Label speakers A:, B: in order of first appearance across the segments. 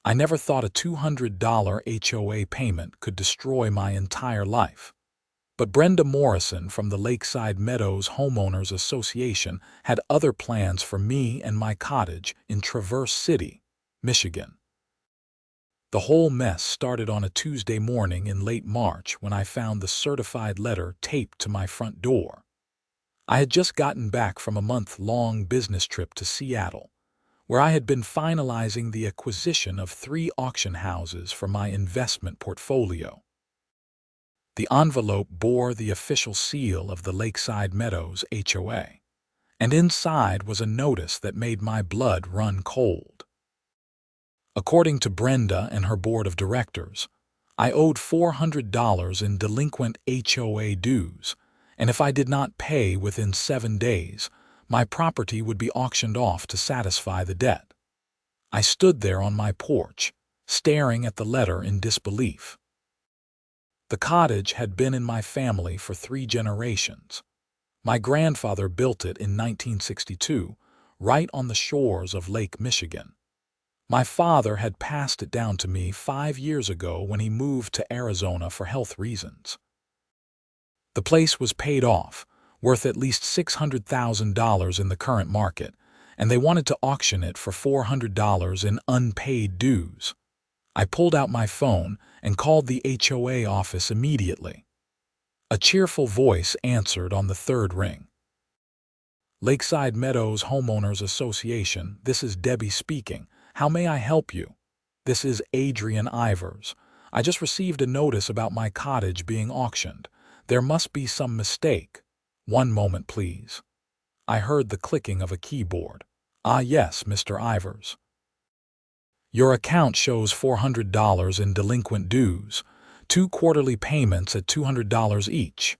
A: I never thought a $200 HOA payment could destroy my entire life. But Brenda Morrison from the Lakeside Meadows Homeowners Association had other plans for me and my cottage in Traverse City, Michigan. The whole mess started on a Tuesday morning in late March when I found the certified letter taped to my front door. I had just gotten back from a month-long business trip to Seattle, where I had been finalizing the acquisition of 3 auction houses for my investment portfolio. The envelope bore the official seal of the Lakeside Meadows HOA, and inside was a notice that made my blood run cold. According to Brenda and her board of directors, I owed $400 in delinquent HOA dues, and if I did not pay within 7 days, my property would be auctioned off to satisfy the debt. I stood there on my porch, staring at the letter in disbelief. The cottage had been in my family for 3 generations. My grandfather built it in 1962, right on the shores of Lake Michigan. My father had passed it down to me 5 years ago when he moved to Arizona for health reasons. The place was paid off, worth at least $600,000 in the current market, and they wanted to auction it for $400 in unpaid dues. I pulled out my phone and called the HOA office immediately. A cheerful voice answered on the 3rd ring. Lakeside Meadows Homeowners Association, this is Debbie speaking. How may I help you? This is Adrian Ivers. I just received a notice about my cottage being auctioned. There must be some mistake. One moment, please. I heard the clicking of a keyboard. Ah, yes, Mr. Ivers. Your account shows $400 in delinquent dues, 2 quarterly payments at $200 each.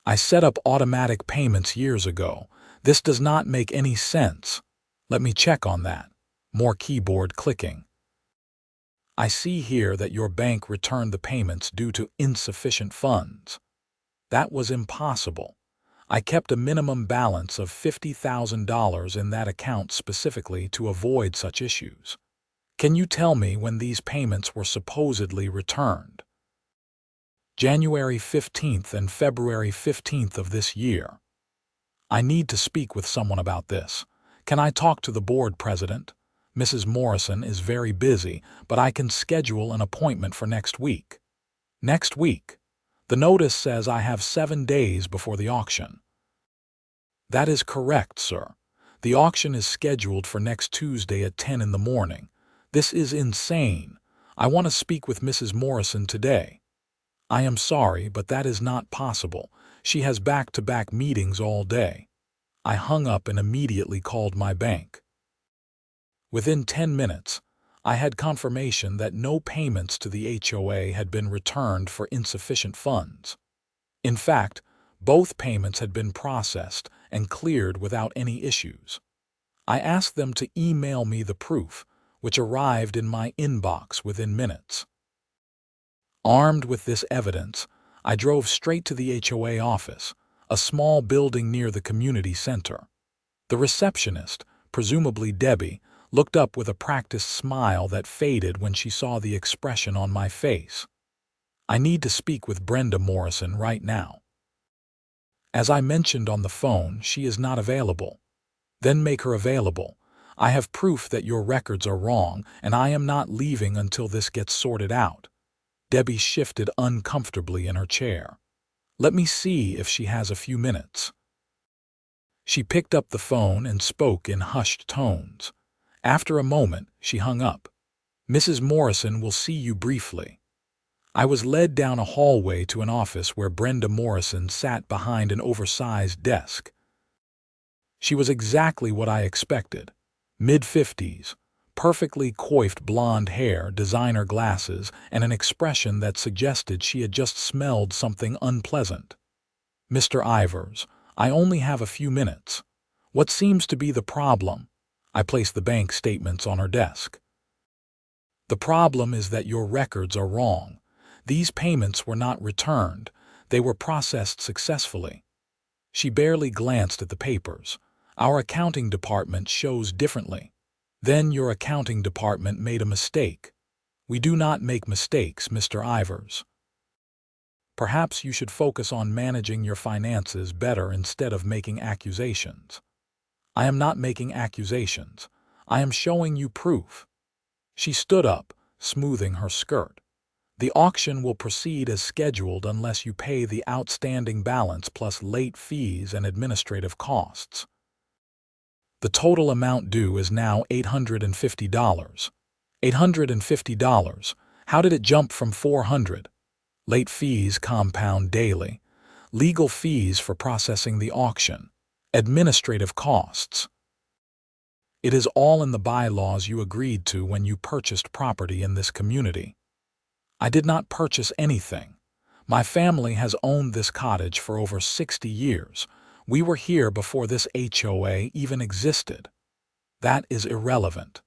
A: I set up automatic payments years ago. This does not make any sense. Let me check on that. More keyboard clicking. I see here that your bank returned the payments due to insufficient funds. That was impossible. I kept a minimum balance of $50,000 in that account specifically to avoid such issues. Can you tell me when these payments were supposedly returned? January 15th and February 15th of this year. I need to speak with someone about this. Can I talk to the board president? Mrs. Morrison is very busy, but I can schedule an appointment for next week. Next week? The notice says I have 7 days before the auction. That is correct, sir. The auction is scheduled for next Tuesday at 10 in the morning. This is insane. I want to speak with Mrs. Morrison today. I am sorry, but that is not possible. She has back-to-back meetings all day. I hung up and immediately called my bank. Within 10 minutes, I had confirmation that no payments to the HOA had been returned for insufficient funds. In fact, both payments had been processed and cleared without any issues. I asked them to email me the proof, which arrived in my inbox within minutes. Armed with this evidence, I drove straight to the HOA office, a small building near the community center. The receptionist, presumably Debbie, looked up with a practiced smile that faded when she saw the expression on my face. I need to speak with Brenda Morrison right now. As I mentioned on the phone, she is not available. Then make her available. I have proof that your records are wrong, and I am not leaving until this gets sorted out. Debbie shifted uncomfortably in her chair. Let me see if she has a few minutes. She picked up the phone and spoke in hushed tones. After a moment, she hung up. Mrs. Morrison will see you briefly. I was led down a hallway to an office where Brenda Morrison sat behind an oversized desk. She was exactly what I expected. Mid-50s, perfectly coiffed blonde hair, designer glasses, and an expression that suggested she had just smelled something unpleasant. Mr. Ivers, I only have a few minutes. What seems to be the problem? I placed the bank statements on her desk. The problem is that your records are wrong. These payments were not returned. They were processed successfully. She barely glanced at the papers. Our accounting department shows differently. Then your accounting department made a mistake. We do not make mistakes, Mr. Ivers. Perhaps you should focus on managing your finances better instead of making accusations. I am not making accusations. I am showing you proof. She stood up, smoothing her skirt. The auction will proceed as scheduled unless you pay the outstanding balance plus late fees and administrative costs. The total amount due is now $850. $850. How did it jump from $400? Late fees compound daily. Legal fees for processing the auction. Administrative costs. It is all in the bylaws you agreed to when you purchased property in this community. I did not purchase anything. My family has owned this cottage for over 60 years. We were here before this HOA even existed. That is irrelevant.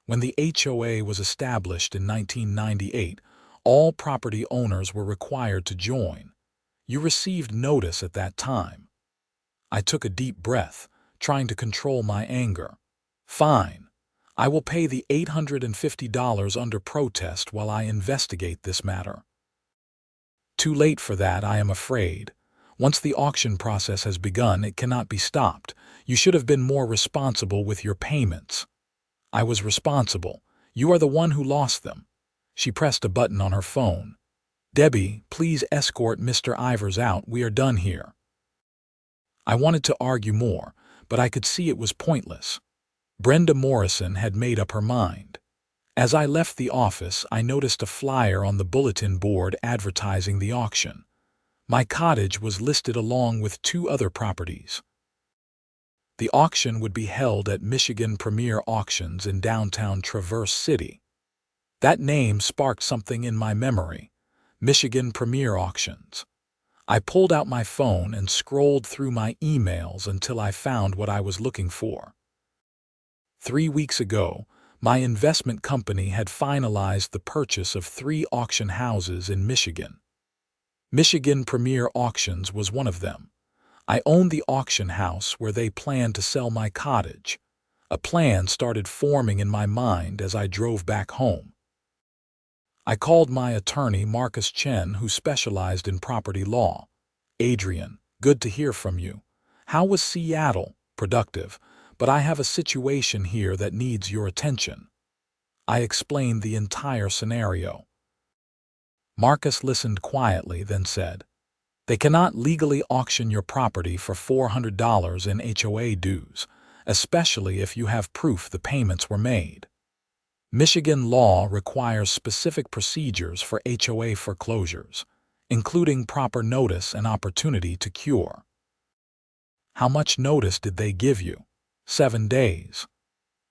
A: When the HOA was established in 1998, all property owners were required to join. You received notice at that time. I took a deep breath, trying to control my anger. Fine. I will pay the $850 under protest while I investigate this matter. Too late for that, I am afraid. Once the auction process has begun, it cannot be stopped. You should have been more responsible with your payments. I was responsible. You are the one who lost them. She pressed a button on her phone. Debbie, please escort Mr. Ivers out. We are done here. I wanted to argue more, but I could see it was pointless. Brenda Morrison had made up her mind. As I left the office, I noticed a flyer on the bulletin board advertising the auction. My cottage was listed along with 2 other properties. The auction would be held at Michigan Premier Auctions in downtown Traverse City. That name sparked something in my memory. Michigan Premier Auctions. I pulled out my phone and scrolled through my emails until I found what I was looking for. 3 weeks ago, my investment company had finalized the purchase of 3 auction houses in Michigan. Michigan Premier Auctions was one of them. I owned the auction house where they planned to sell my cottage. A plan started forming in my mind as I drove back home. I called my attorney, Marcus Chen, who specialized in property law. Adrian, good to hear from you. How was Seattle? Productive, but I have a situation here that needs your attention. I explained the entire scenario. Marcus listened quietly, then said, They cannot legally auction your property for $400 in HOA dues, especially if you have proof the payments were made. Michigan law requires specific procedures for HOA foreclosures, including proper notice and opportunity to cure. How much notice did they give you? 7 days.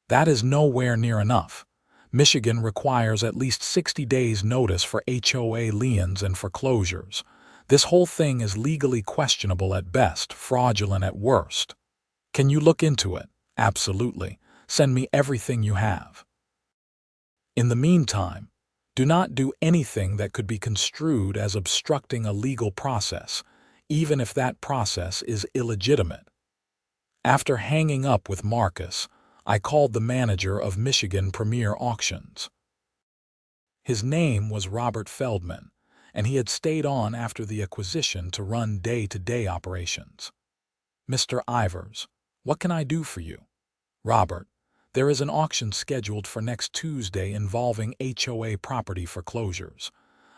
A: That is nowhere near enough. Michigan requires at least 60 days notice for HOA liens and foreclosures. This whole thing is legally questionable at best, fraudulent at worst. Can you look into it? Absolutely. Send me everything you have. In the meantime, do not do anything that could be construed as obstructing a legal process, even if that process is illegitimate. After hanging up with Marcus, I called the manager of Michigan Premier Auctions. His name was Robert Feldman, and he had stayed on after the acquisition to run day-to-day operations. Mr. Ivers, what can I do for you? Robert, there is an auction scheduled for next Tuesday involving HOA property foreclosures.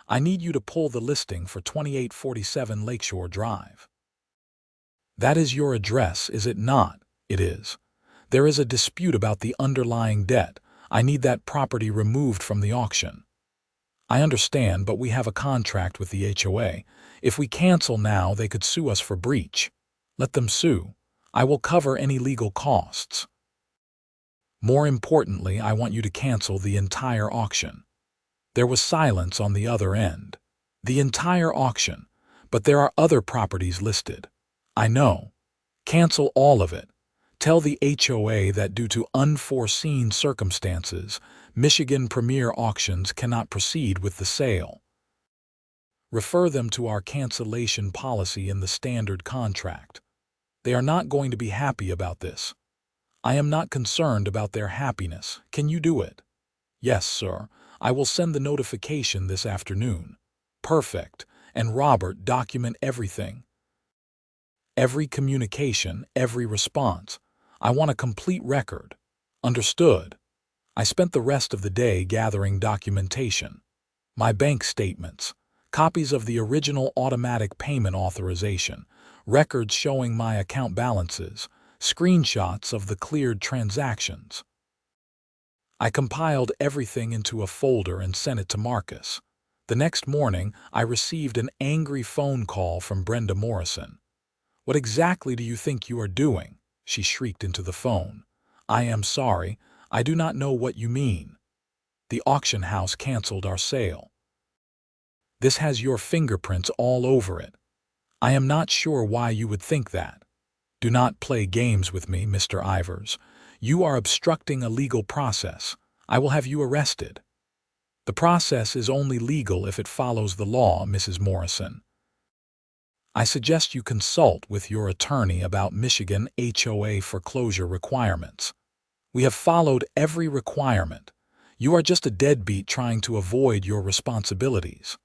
A: I need you to pull the listing for 2847 Lakeshore Drive. That is your address, is it not? It is. There is a dispute about the underlying debt. I need that property removed from the auction. I understand, but we have a contract with the HOA. If we cancel now, they could sue us for breach. Let them sue. I will cover any legal costs. More importantly, I want you to cancel the entire auction. There was silence on the other end. The entire auction, but there are other properties listed. I know. Cancel all of it. Tell the HOA that due to unforeseen circumstances, Michigan Premier Auctions cannot proceed with the sale. Refer them to our cancellation policy in the standard contract. They are not going to be happy about this. I am not concerned about their happiness. Can you do it? Yes, sir. I will send the notification this afternoon. Perfect. And Robert, document everything. Every communication, every response. I want a complete record. Understood. I spent the rest of the day gathering documentation. My bank statements, copies of the original automatic payment authorization, records showing my account balances, screenshots of the cleared transactions. I compiled everything into a folder and sent it to Marcus. The next morning, I received an angry phone call from Brenda Morrison. "What exactly do you think you are doing?" she shrieked into the phone. "I am sorry, I do not know what you mean. The auction house canceled our sale. This has your fingerprints all over it. I am not sure why you would think that. Do not play games with me, Mr. Ivers. You are obstructing a legal process. I will have you arrested." "The process is only legal if it follows the law, Mrs. Morrison. I suggest you consult with your attorney about Michigan HOA foreclosure requirements. We have followed every requirement. You are just a deadbeat trying to avoid your responsibilities.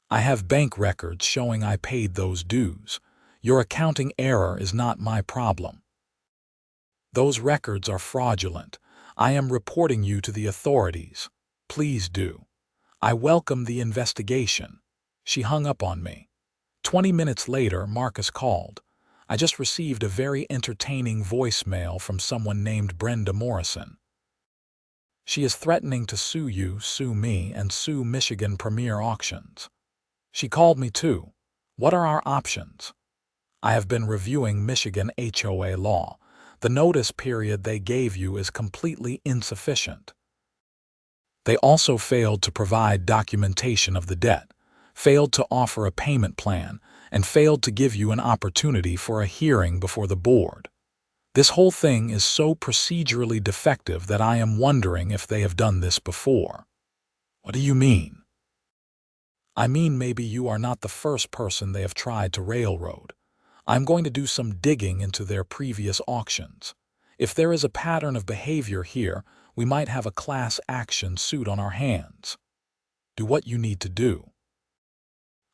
A: I have bank records showing I paid those dues. Your accounting error is not my problem. Those records are fraudulent. I am reporting you to the authorities. Please do. I welcome the investigation." She hung up on me. 20 minutes later, Marcus called. "I just received a very entertaining voicemail from someone named Brenda Morrison. She is threatening to sue you, sue me, and sue Michigan Premier Auctions. She called me too. What are our options?" "I have been reviewing Michigan HOA law. The notice period they gave you is completely insufficient. They also failed to provide documentation of the debt, failed to offer a payment plan, and failed to give you an opportunity for a hearing before the board. This whole thing is so procedurally defective that I am wondering if they have done this before." "What do you mean?" "I mean maybe you are not the first person they have tried to railroad. I'm going to do some digging into their previous auctions. If there is a pattern of behavior here, we might have a class action suit on our hands. Do what you need to do.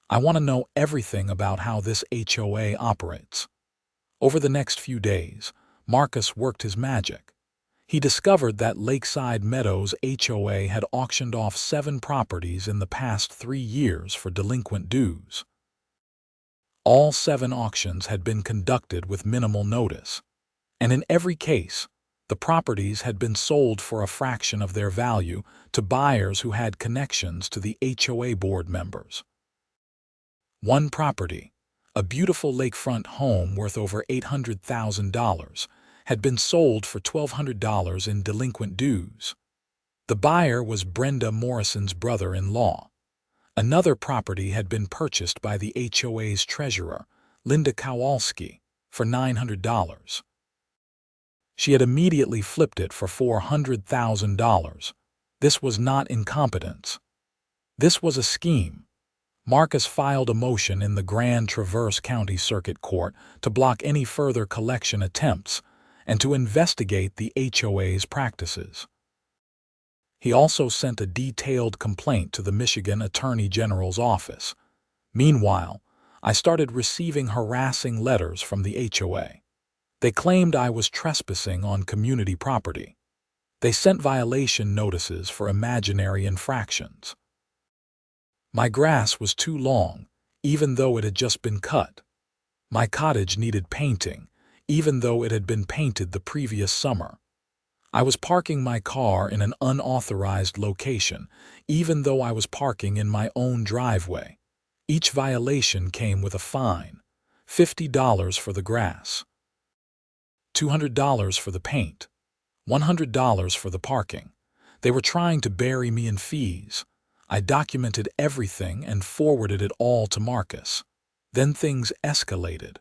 A: I want to know everything about how this HOA operates." Over the next few days, Marcus worked his magic. He discovered that Lakeside Meadows HOA had auctioned off 7 properties in the past 3 years for delinquent dues. All 7 auctions had been conducted with minimal notice, and in every case, the properties had been sold for a fraction of their value to buyers who had connections to the HOA board members. One property, a beautiful lakefront home worth over $800,000, had been sold for $1,200 in delinquent dues. The buyer was Brenda Morrison's brother-in-law. Another property had been purchased by the HOA's treasurer, Linda Kowalski, for $900. She had immediately flipped it for $400,000. This was not incompetence. This was a scheme. Marcus filed a motion in the Grand Traverse County Circuit Court to block any further collection attempts and to investigate the HOA's practices. He also sent a detailed complaint to the Michigan Attorney General's office. Meanwhile, I started receiving harassing letters from the HOA. They claimed I was trespassing on community property. They sent violation notices for imaginary infractions. My grass was too long, even though it had just been cut. My cottage needed painting, even though it had been painted the previous summer. I was parking my car in an unauthorized location, even though I was parking in my own driveway. Each violation came with a fine: $50 for the grass, $200 for the paint, $100 for the parking. They were trying to bury me in fees. I documented everything and forwarded it all to Marcus. Then things escalated.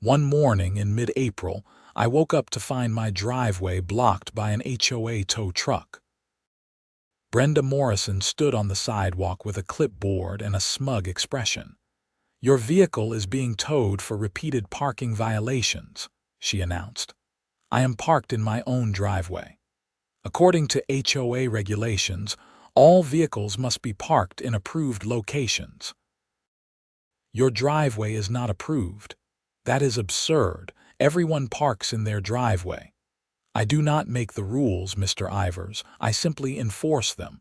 A: One morning in mid-April, I woke up to find my driveway blocked by an HOA tow truck. Brenda Morrison stood on the sidewalk with a clipboard and a smug expression. "Your vehicle is being towed for repeated parking violations," she announced. I am parked in my own driveway. According to HOA regulations, all vehicles must be parked in approved locations. Your driveway is not approved. That is absurd. Everyone parks in their driveway. I do not make the rules, Mr. Ivers. I simply enforce them.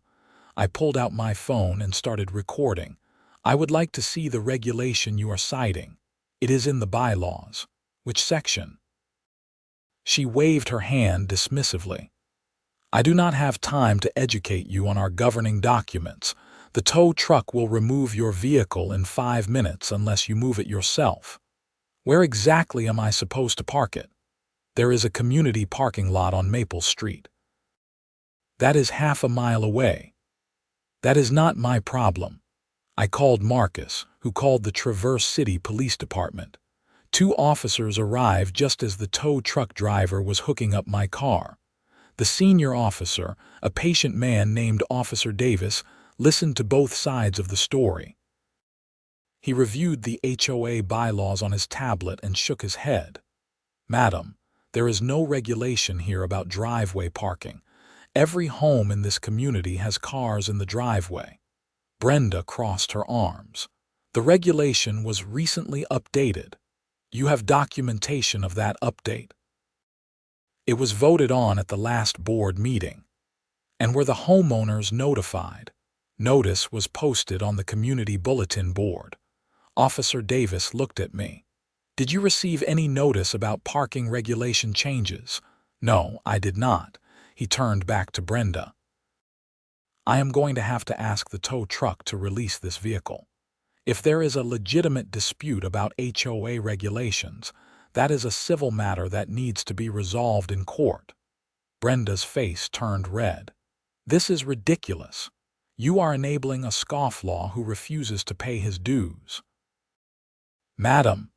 A: I pulled out my phone and started recording. I would like to see the regulation you are citing. It is in the bylaws. Which section? She waved her hand dismissively. I do not have time to educate you on our governing documents. The tow truck will remove your vehicle in 5 minutes unless you move it yourself. Where exactly am I supposed to park it? There is a community parking lot on Maple Street. That is half a mile away. That is not my problem. I called Marcus, who called the Traverse City Police Department. 2 officers arrived just as the tow truck driver was hooking up my car. The senior officer, a patient man named Officer Davis, listened to both sides of the story. He reviewed the HOA bylaws on his tablet and shook his head. Madam, there is no regulation here about driveway parking. Every home in this community has cars in the driveway. Brenda crossed her arms. The regulation was recently updated. You have documentation of that update. It was voted on at the last board meeting. And were the homeowners notified? Notice was posted on the community bulletin board. Officer Davis looked at me. Did you receive any notice about parking regulation changes? No, I did not. He turned back to Brenda. I am going to have to ask the tow truck to release this vehicle. If there is a legitimate dispute about HOA regulations, that is a civil matter that needs to be resolved in court. Brenda's face turned red. This is ridiculous. You are enabling a scofflaw who refuses to pay his dues. Madam,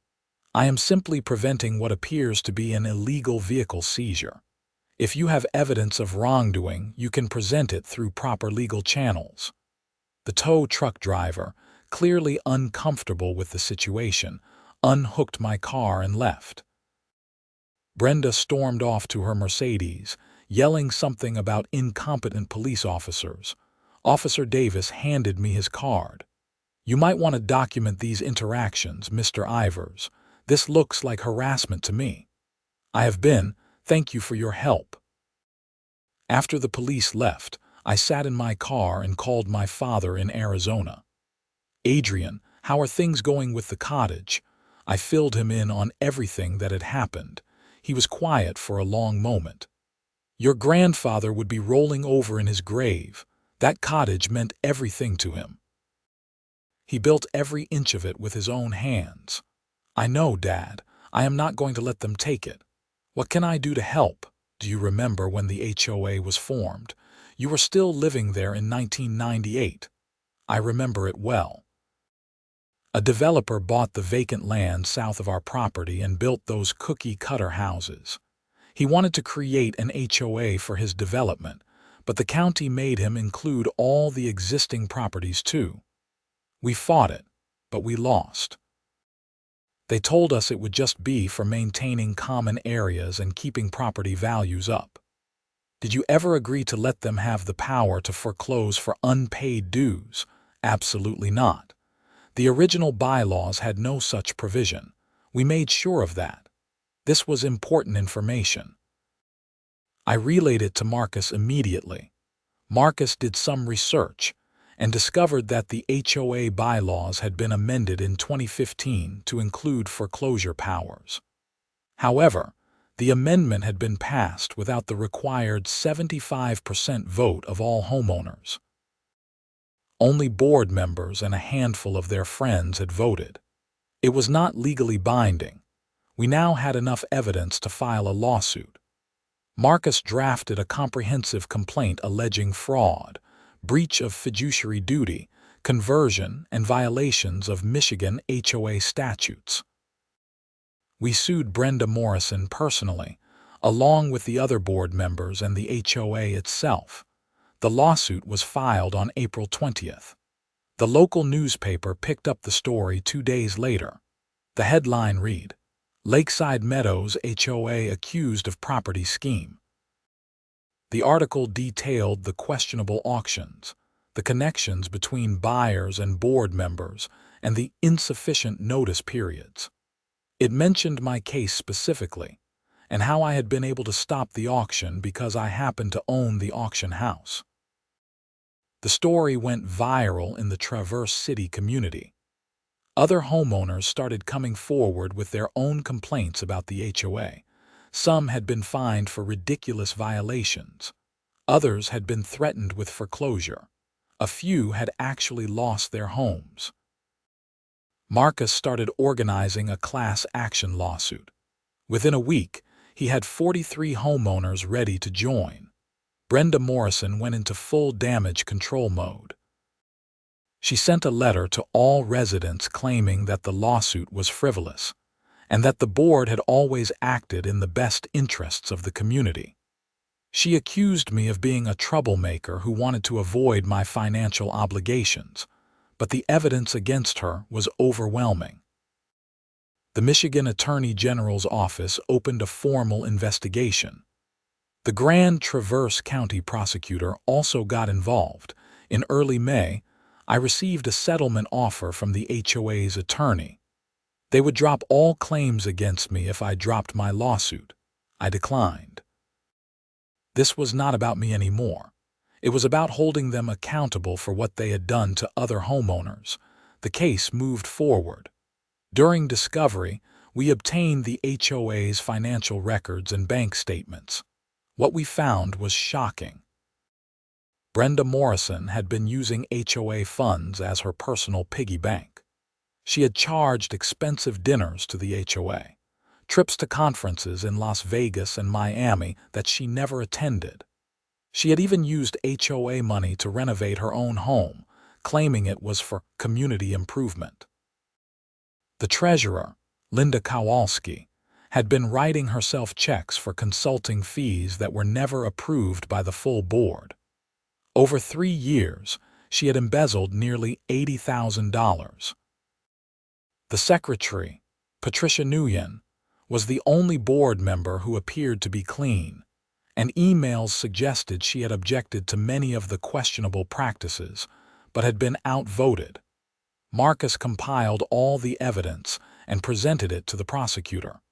A: I am simply preventing what appears to be an illegal vehicle seizure. If you have evidence of wrongdoing, you can present it through proper legal channels. The tow truck driver, clearly uncomfortable with the situation, unhooked my car and left. Brenda stormed off to her Mercedes, yelling something about incompetent police officers. Officer Davis handed me his card. You might want to document these interactions, Mr. Ivers. This looks like harassment to me. I have been. Thank you for your help. After the police left, I sat in my car and called my father in Arizona. Adrian, how are things going with the cottage? I filled him in on everything that had happened. He was quiet for a long moment. Your grandfather would be rolling over in his grave. That cottage meant everything to him. He built every inch of it with his own hands. I know, Dad. I am not going to let them take it. What can I do to help? Do you remember when the HOA was formed? You were still living there in 1998. I remember it well. A developer bought the vacant land south of our property and built those cookie-cutter houses. He wanted to create an HOA for his development, but the county made him include all the existing properties too. We fought it, but we lost. They told us it would just be for maintaining common areas and keeping property values up. Did you ever agree to let them have the power to foreclose for unpaid dues? Absolutely not. The original bylaws had no such provision. We made sure of that. This was important information. I relayed it to Marcus immediately. Marcus did some research and discovered that the HOA bylaws had been amended in 2015 to include foreclosure powers. However, the amendment had been passed without the required 75% vote of all homeowners. Only board members and a handful of their friends had voted. It was not legally binding. We now had enough evidence to file a lawsuit. Marcus drafted a comprehensive complaint alleging fraud, breach of fiduciary duty, conversion, and violations of Michigan HOA statutes. We sued Brenda Morrison personally, along with the other board members and the HOA itself. The lawsuit was filed on April 20th. The local newspaper picked up the story 2 days later. The headline read, Lakeside Meadows HOA accused of property scheme. The article detailed the questionable auctions, the connections between buyers and board members, and the insufficient notice periods. It mentioned my case specifically, and how I had been able to stop the auction because I happened to own the auction house. The story went viral in the Traverse City community. Other homeowners started coming forward with their own complaints about the HOA. Some had been fined for ridiculous violations. Others had been threatened with foreclosure. A few had actually lost their homes. Marcus started organizing a class action lawsuit. Within a week, he had 43 homeowners ready to join. Brenda Morrison went into full damage control mode. She sent a letter to all residents claiming that the lawsuit was frivolous, and that the board had always acted in the best interests of the community. She accused me of being a troublemaker who wanted to avoid my financial obligations, but the evidence against her was overwhelming. The Michigan Attorney General's office opened a formal investigation. The Grand Traverse County prosecutor also got involved. In early May, I received a settlement offer from the HOA's attorney. They would drop all claims against me if I dropped my lawsuit. I declined. This was not about me anymore. It was about holding them accountable for what they had done to other homeowners. The case moved forward. During discovery, we obtained the HOA's financial records and bank statements. What we found was shocking. Brenda Morrison had been using HOA funds as her personal piggy bank. She had charged expensive dinners to the HOA, trips to conferences in Las Vegas and Miami that she never attended. She had even used HOA money to renovate her own home, claiming it was for community improvement. The treasurer, Linda Kowalski, had been writing herself checks for consulting fees that were never approved by the full board. Over 3 years, she had embezzled nearly $80,000. The secretary, Patricia Nguyen, was the only board member who appeared to be clean, and emails suggested she had objected to many of the questionable practices, but had been outvoted. Marcus compiled all the evidence and presented it to the prosecutor.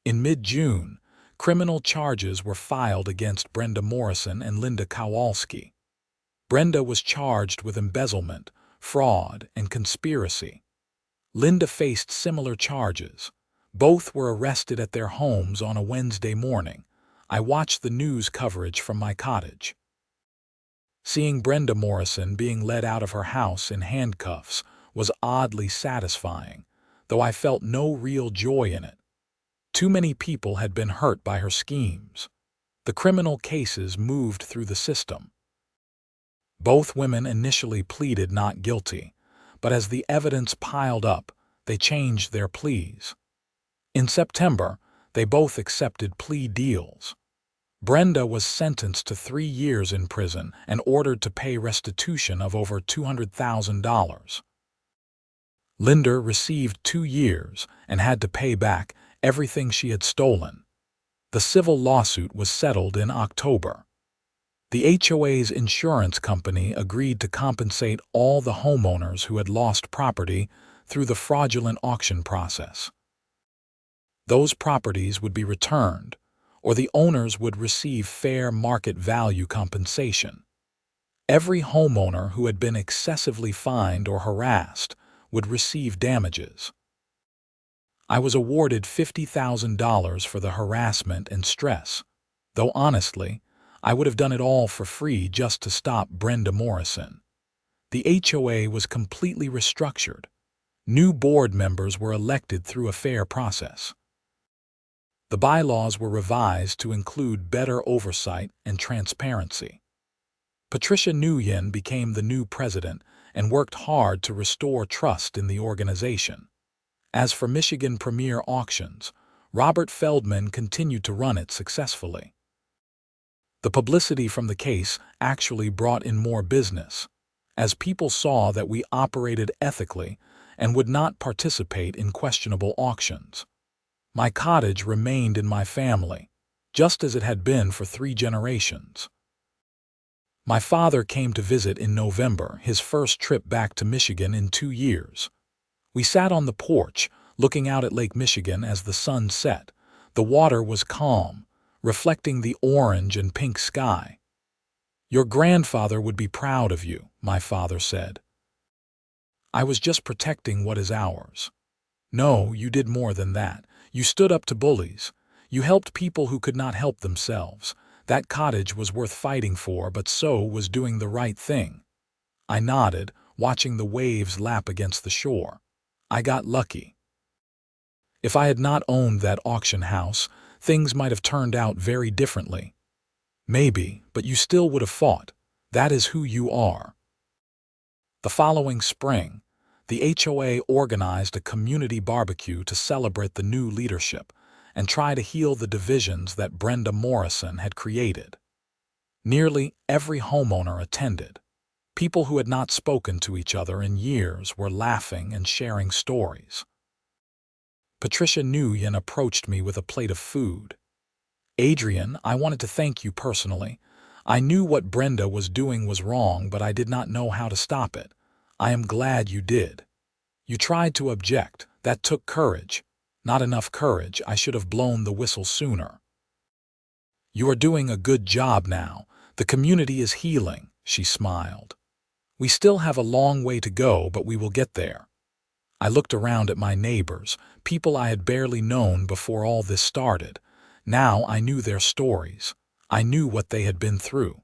A: In mid-June, criminal charges were filed against Brenda Morrison and Linda Kowalski. Brenda was charged with embezzlement, fraud, and conspiracy. Linda faced similar charges. Both were arrested at their homes on a Wednesday morning. I watched the news coverage from my cottage. Seeing Brenda Morrison being led out of her house in handcuffs was oddly satisfying, though I felt no real joy in it. Too many people had been hurt by her schemes. The criminal cases moved through the system. Both women initially pleaded not guilty, but as the evidence piled up, they changed their pleas. In September, they both accepted plea deals. Brenda was sentenced to 3 years in prison and ordered to pay restitution of over $200,000. Linda received 2 years and had to pay back everything she had stolen. The civil lawsuit was settled in October. The HOA's insurance company agreed to compensate all the homeowners who had lost property through the fraudulent auction process. Those properties would be returned, or the owners would receive fair market value compensation. Every homeowner who had been excessively fined or harassed would receive damages. I was awarded $50,000 for the harassment and stress, though honestly, I would have done it all for free just to stop Brenda Morrison. The HOA was completely restructured. New board members were elected through a fair process. The bylaws were revised to include better oversight and transparency. Patricia Nguyen became the new president and worked hard to restore trust in the organization. As for Michigan Premier Auctions, Robert Feldman continued to run it successfully. The publicity from the case actually brought in more business, as people saw that we operated ethically and would not participate in questionable auctions. My cottage remained in my family, just as it had been for 3 generations. My father came to visit in November, his first trip back to Michigan in 2 years. We sat on the porch, looking out at Lake Michigan as the sun set. The water was calm, reflecting the orange and pink sky. "Your grandfather would be proud of you," my father said. "I was just protecting what is ours." "No, you did more than that. You stood up to bullies. You helped people who could not help themselves. That cottage was worth fighting for, but so was doing the right thing." I nodded, watching the waves lap against the shore. I got lucky. If I had not owned that auction house, things might have turned out very differently. Maybe, but you still would have fought. That is who you are. The following spring, the HOA organized a community barbecue to celebrate the new leadership and try to heal the divisions that Brenda Morrison had created. Nearly every homeowner attended. People who had not spoken to each other in years were laughing and sharing stories. Patricia Nguyen approached me with a plate of food. "Adrian, I wanted to thank you personally. I knew what Brenda was doing was wrong, but I did not know how to stop it. I am glad you did. You tried to object. That took courage. Not enough courage. I should have blown the whistle sooner." "You are doing a good job now. The community is healing," she smiled. "We still have a long way to go, but we will get there." I looked around at my neighbors, people I had barely known before all this started. Now I knew their stories. I knew what they had been through.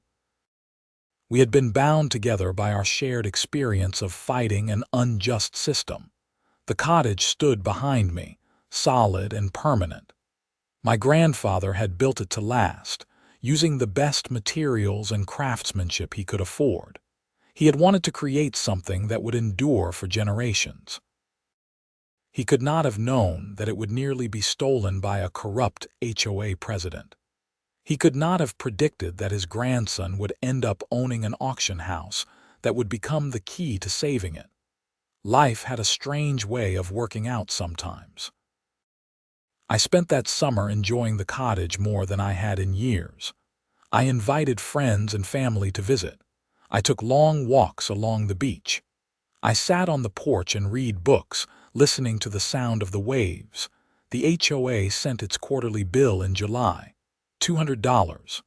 A: We had been bound together by our shared experience of fighting an unjust system. The cottage stood behind me, solid and permanent. My grandfather had built it to last, using the best materials and craftsmanship he could afford. He had wanted to create something that would endure for generations. He could not have known that it would nearly be stolen by a corrupt HOA president. He could not have predicted that his grandson would end up owning an auction house that would become the key to saving it. Life had a strange way of working out sometimes. I spent that summer enjoying the cottage more than I had in years. I invited friends and family to visit. I took long walks along the beach. I sat on the porch and read books, listening to the sound of the waves. The HOA sent its quarterly bill in July, $200.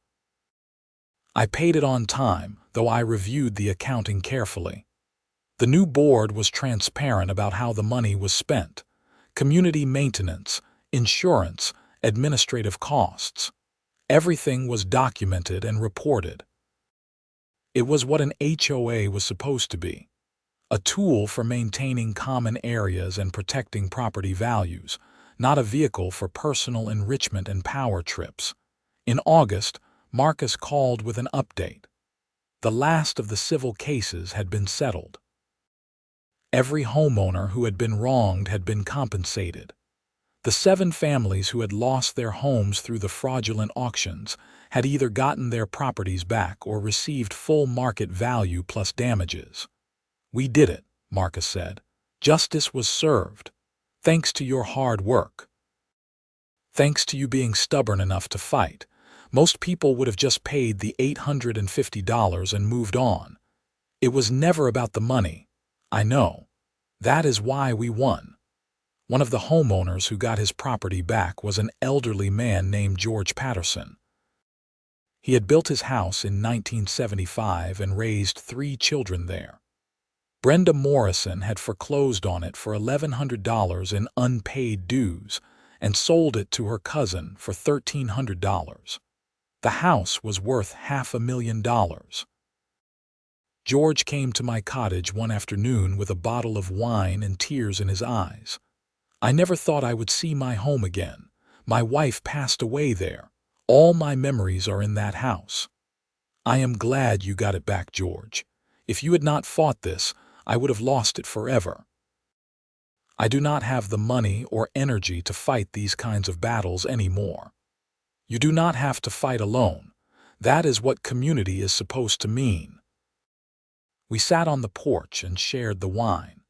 A: I paid it on time, though I reviewed the accounting carefully. The new board was transparent about how the money was spent: community maintenance, insurance, administrative costs. Everything was documented and reported. It was what an HOA was supposed to be: a tool for maintaining common areas and protecting property values, not a vehicle for personal enrichment and power trips. In August, Marcus called with an update. The last of the civil cases had been settled. Every homeowner who had been wronged had been compensated. The 7 families who had lost their homes through the fraudulent auctions had either gotten their properties back or received full market value plus damages. "We did it," Marcus said. "Justice was served. Thanks to your hard work. Thanks to you being stubborn enough to fight. Most people would have just paid the $850 and moved on. It was never about the money. I know. That is why we won." One of the homeowners who got his property back was an elderly man named George Patterson. He had built his house in 1975 and raised 3 children there. Brenda Morrison had foreclosed on it for $1,100 in unpaid dues and sold it to her cousin for $1,300. The house was worth $500,000. George came to my cottage one afternoon with a bottle of wine and tears in his eyes. "I never thought I would see my home again. My wife passed away there. All my memories are in that house." "I am glad you got it back, George. If you had not fought this, I would have lost it forever." I do not have the money or energy to fight these kinds of battles anymore. You do not have to fight alone. That is what community is supposed to mean. We sat on the porch and shared the wine.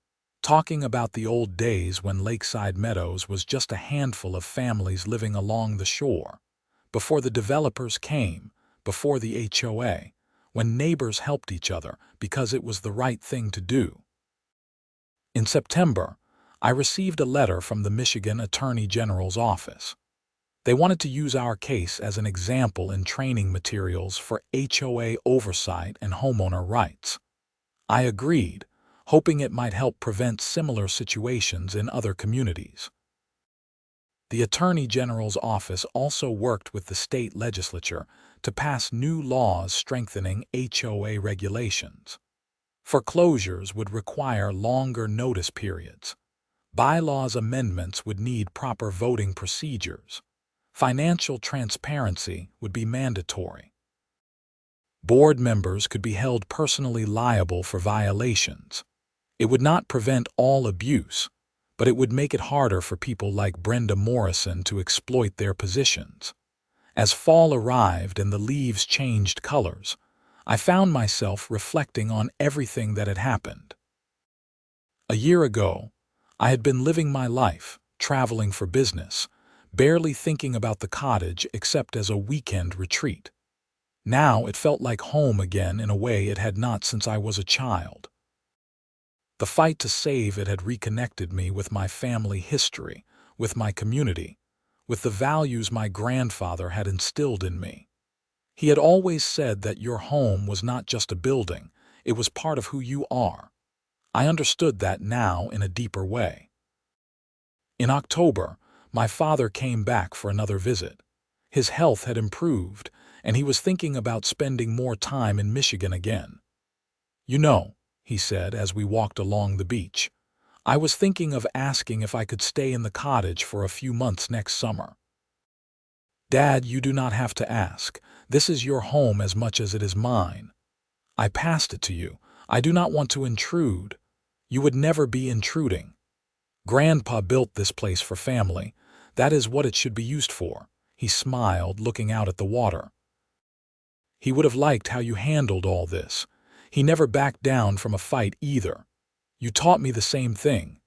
A: talking about the old days when Lakeside Meadows was just a handful of families living along the shore, before the developers came, before the HOA, when neighbors helped each other because it was the right thing to do. In September, I received a letter from the Michigan Attorney General's office. They wanted to use our case as an example in training materials for HOA oversight and homeowner rights. I agreed, hoping it might help prevent similar situations in other communities. The Attorney General's office also worked with the state legislature to pass new laws strengthening HOA regulations. Foreclosures would require longer notice periods. Bylaws amendments would need proper voting procedures. Financial transparency would be mandatory. Board members could be held personally liable for violations. It would not prevent all abuse, but it would make it harder for people like Brenda Morrison to exploit their positions. As fall arrived and the leaves changed colors, I found myself reflecting on everything that had happened. A year ago, I had been living my life, traveling for business, barely thinking about the cottage except as a weekend retreat. Now it felt like home again in a way it had not since I was a child. The fight to save it had reconnected me with my family history, with my community, with the values my grandfather had instilled in me. He had always said that your home was not just a building, it was part of who you are. I understood that now in a deeper way. In October, my father came back for another visit. His health had improved, and he was thinking about spending more time in Michigan again. "You know," he said as we walked along the beach, "I was thinking of asking if I could stay in the cottage for a few months next summer." "Dad, you do not have to ask. This is your home as much as it is mine. I passed it to you. I do not want to intrude. You would never be intruding. Grandpa built this place for family. That is what it should be used for." He smiled, looking out at the water. "He would have liked how you handled all this. He never backed down from a fight either. You taught me the same thing.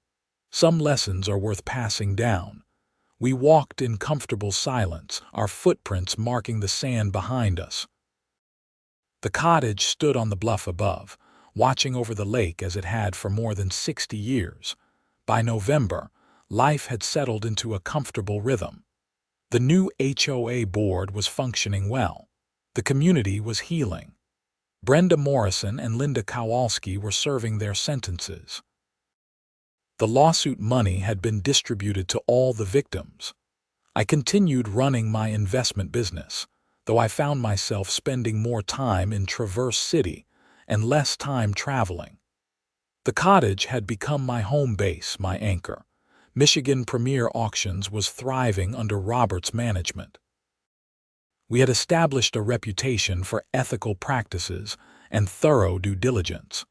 A: Some lessons are worth passing down." We walked in comfortable silence, our footprints marking the sand behind us. The cottage stood on the bluff above, watching over the lake as it had for more than 60 years. By November, life had settled into a comfortable rhythm. The new HOA board was functioning well. The community was healing. Brenda Morrison and Linda Kowalski were serving their sentences. The lawsuit money had been distributed to all the victims. I continued running my investment business, though I found myself spending more time in Traverse City and less time traveling. The cottage had become my home base, my anchor. Michigan Premier Auctions was thriving under Robert's management. We had established a reputation for ethical practices and thorough due diligence.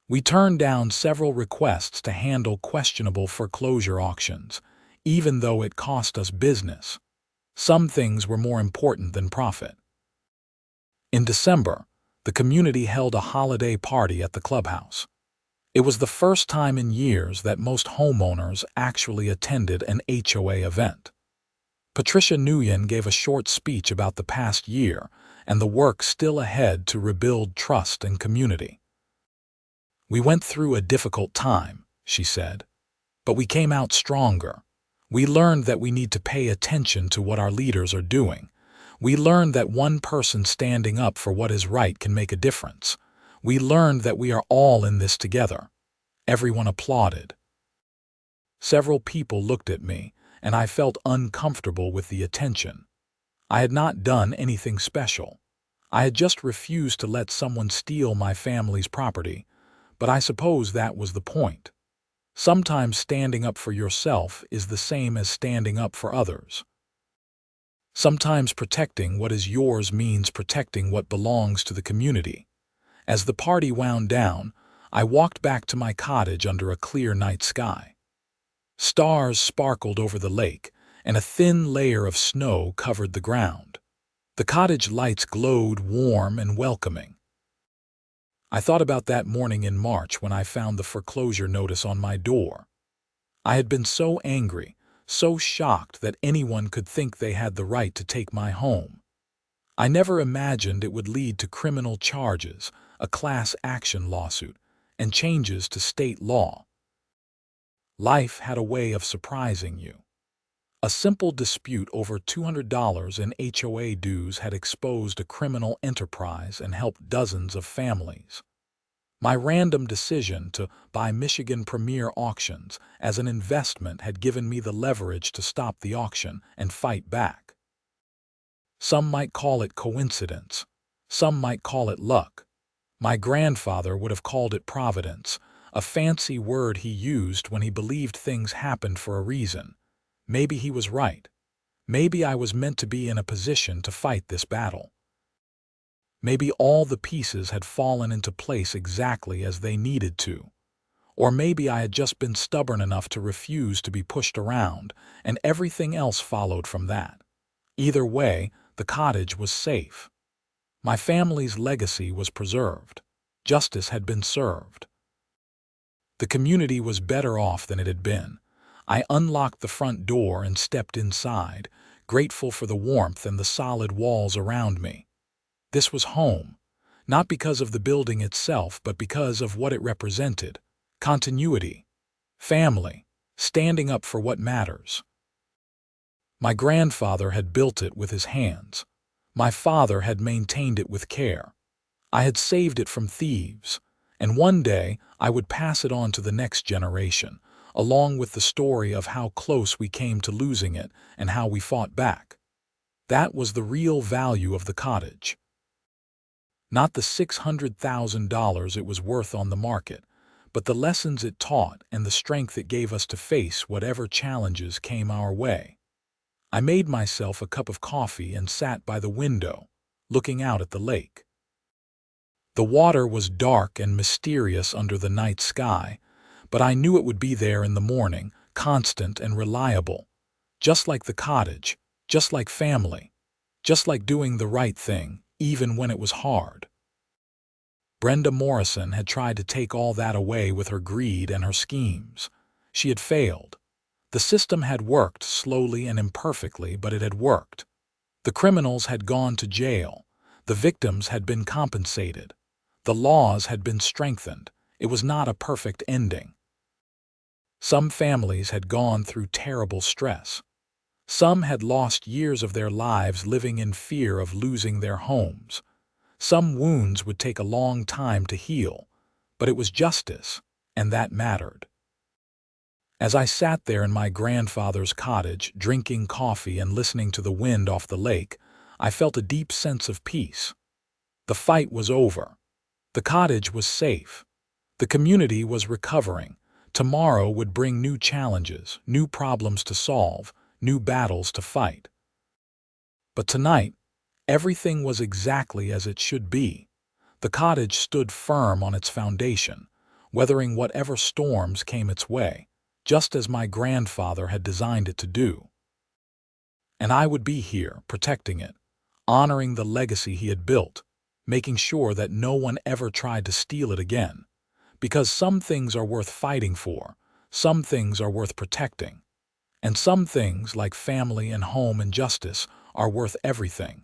A: We turned down several requests to handle questionable foreclosure auctions, even though it cost us business. Some things were more important than profit. In December, the community held a holiday party at the clubhouse. It was the first time in years that most homeowners actually attended an HOA event. Patricia Nguyen gave a short speech about the past year and the work still ahead to rebuild trust and community. "We went through a difficult time," she said, "but we came out stronger. We learned that we need to pay attention to what our leaders are doing. We learned that one person standing up for what is right can make a difference. We learned that we are all in this together." Everyone applauded. Several people looked at me, and I felt uncomfortable with the attention. I had not done anything special. I had just refused to let someone steal my family's property, but I suppose that was the point. Sometimes standing up for yourself is the same as standing up for others. Sometimes protecting what is yours means protecting what belongs to the community. As the party wound down, I walked back to my cottage under a clear night sky. Stars sparkled over the lake, and a thin layer of snow covered the ground. The cottage lights glowed warm and welcoming. I thought about that morning in March when I found the foreclosure notice on my door. I had been so angry, so shocked that anyone could think they had the right to take my home. I never imagined it would lead to criminal charges, a class action lawsuit, and changes to state law. Life had a way of surprising you. A simple dispute over $200 in HOA dues had exposed a criminal enterprise and helped dozens of families. My random decision to buy Michigan Premier Auctions as an investment had given me the leverage to stop the auction and fight back. Some might call it coincidence. Some might call it luck. My grandfather would have called it providence, a fancy word he used when he believed things happened for a reason. Maybe he was right. Maybe I was meant to be in a position to fight this battle. Maybe all the pieces had fallen into place exactly as they needed to. Or maybe I had just been stubborn enough to refuse to be pushed around, and everything else followed from that. Either way, the cottage was safe. My family's legacy was preserved. Justice had been served. The community was better off than it had been. I unlocked the front door and stepped inside, grateful for the warmth and the solid walls around me. This was home, not because of the building itself, but because of what it represented: continuity, family, standing up for what matters. My grandfather had built it with his hands. My father had maintained it with care. I had saved it from thieves, and one day I would pass it on to the next generation, along with the story of how close we came to losing it and how we fought back. That was the real value of the cottage. Not the $600,000 it was worth on the market, but the lessons it taught and the strength it gave us to face whatever challenges came our way. I made myself a cup of coffee and sat by the window, looking out at the lake. The water was dark and mysterious under the night sky, but I knew it would be there in the morning, constant and reliable, just like the cottage, just like family, just like doing the right thing, even when it was hard. Brenda Morrison had tried to take all that away with her greed and her schemes. She had failed. The system had worked slowly and imperfectly, but it had worked. The criminals had gone to jail. The victims had been compensated. The laws had been strengthened. It was not a perfect ending. Some families had gone through terrible stress. Some had lost years of their lives living in fear of losing their homes. Some wounds would take a long time to heal, but it was justice, and that mattered. As I sat there in my grandfather's cottage, drinking coffee and listening to the wind off the lake, I felt a deep sense of peace. The fight was over. The cottage was safe. The community was recovering. Tomorrow would bring new challenges, new problems to solve, new battles to fight. But tonight, everything was exactly as it should be. The cottage stood firm on its foundation, weathering whatever storms came its way, just as my grandfather had designed it to do. And I would be here, protecting it, honoring the legacy he had built, making sure that no one ever tried to steal it again. Because some things are worth fighting for, some things are worth protecting, and some things, like family and home and justice, are worth everything.